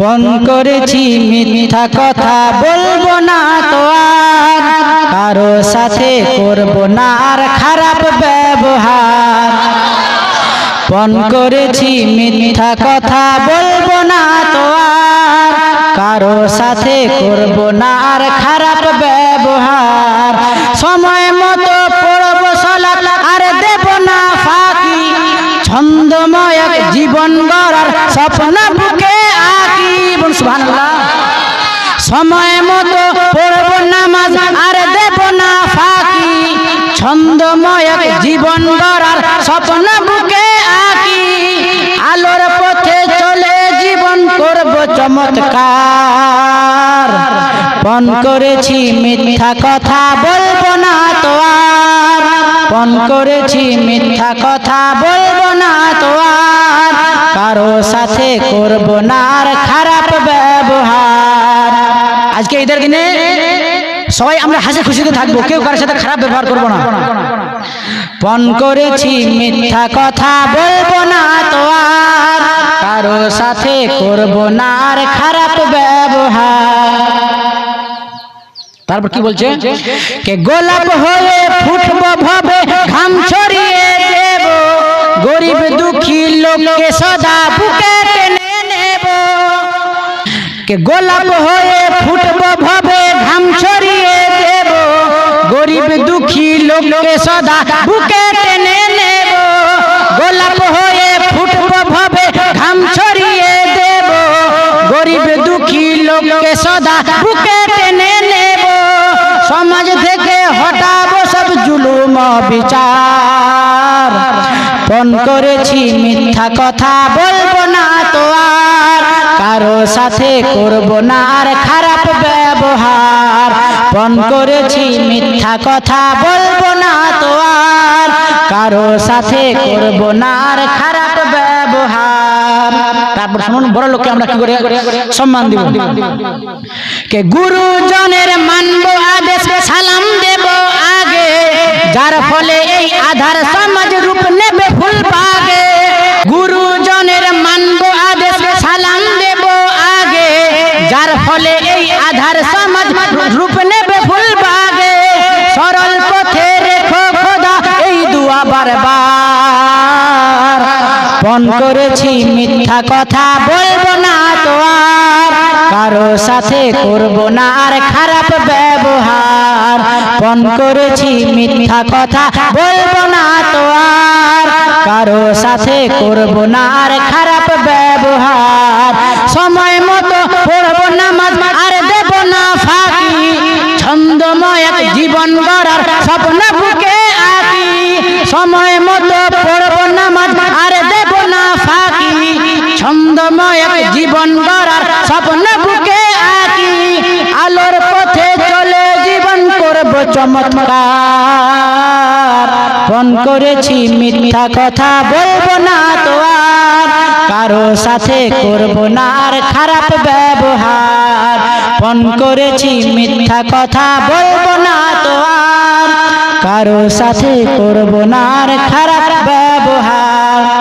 পণ করেছি মিথ্যা কথা বলবো না তো আর, কারো সাথে করব না আর খারাপ ব্যবহার। পণ করেছি মিথ্যা কথা বলবো না তো আর, কারো সাথে করব না আর খারাপ ব্যবহার। সময় মতো পড়ব সালাত আর দেব না ফাঁকি, ছন্দময় এক জীবন গড়ার স্বপ্ন বুকে আঁকি। সুবহানাল্লাহ। সময় মতো পড়ব নামাজ আর দেব না ফাঁকি, ছন্দময় এক জীবন গড়ার স্বপ্ন বুকে আঁকি। আলোর পথে চলে জীবন করব চমৎকার। পণ করেছি মিথ্যা কথা বলবো না তো আর, পণ করেছি মিথ্যা কথা বলবো না তো আর, কারো সাথে করব না আর খারাপ ব্যবহার। আজকে ঈদের দিনে সবাই আমরা হাসি খুশিতে থাকবো, কেউ কারোর সাথে খারাপ ব্যবহার করব না। পণ করেছি মিথ্যা কথা বলবো না তো আর, কারো সাথে করব না আর খারাপ ব্যবহার। তারপর কি বলছে? কে গোলাপ হয়ে ফুটবো ভবে ঘাম ছড়িয়ে দেব, গরিব দুঃখী লোককে সদা বুকে টেনে নেব। কে গোলাপ হয়ে ফুটবো ভবে ঘাম ছড়িয়ে দেব, গরিব দুঃখী লোককে সদা বুকে টেনে নেব। গোলাপ হয়ে ফুটবো ভবে ঘাম ছড়িয়ে দেব, গরিব দুঃখী লোককে সদা বুকে টেনে নেব। সমাজ থেকে হটাবো সব জুলুম বিচার। পণ করেছি মিথ্যা কথা বলবো না তো আর, কারো সাথে করব না আর খারাপ ব্যবহার। পণ করেছি মিথ্যা কথা বলবো না তো আর, কারো সাথে করব না আর খারাপ ব্যবহার। তারপর শুনুন, বড় লোককে আমরা কি করে সম্মান দিব। কে গুরুজনের মানব আদেশ সালাম দেব আগে, যার ফলে এই আধার সমাজ রূপ নেবে ফুল বাগে। গুরুজনের মানব আদেশ সালাম দেব আগে, যার ফলে এই আধার সমাজ রূপ নেবে ফুল বাগে। সরল পথে রেখো খোদা এই দুয়া বারবার। পণ করেছি মিথ্যা কথা বলবো না তো আর, কারো সাথে করব না আর খারাপ ব্যবহার। পণ করেছি মিথ্যা কথা বলবো না তো আর, কারো সাথে করব না আর খারাপ ব্যবহার। সময় মতো পড়ব নামাজ আর দেব না ফাঁকি, ছন্দময় এক জীবন গড়ার স্বপ্ন বুকে আঁকি। সময় মতো পড়ব নামাজ আর দেব না ফাঁকি, ছন্দময় এক জীবন গড়ার স্বপ্ন বুকে আঁকি। আলোর পথে চলে জীবন করব চমৎকার। পণ করেছি মিথ্যা কথা বলবো না তো আর, কারো সাথে করব না আর খারাপ ব্যবহার। পণ করেছি মিথ্যা কথা বলবো না তো আর, কারো সাথে করব না আর খারাপ ব্যবহার।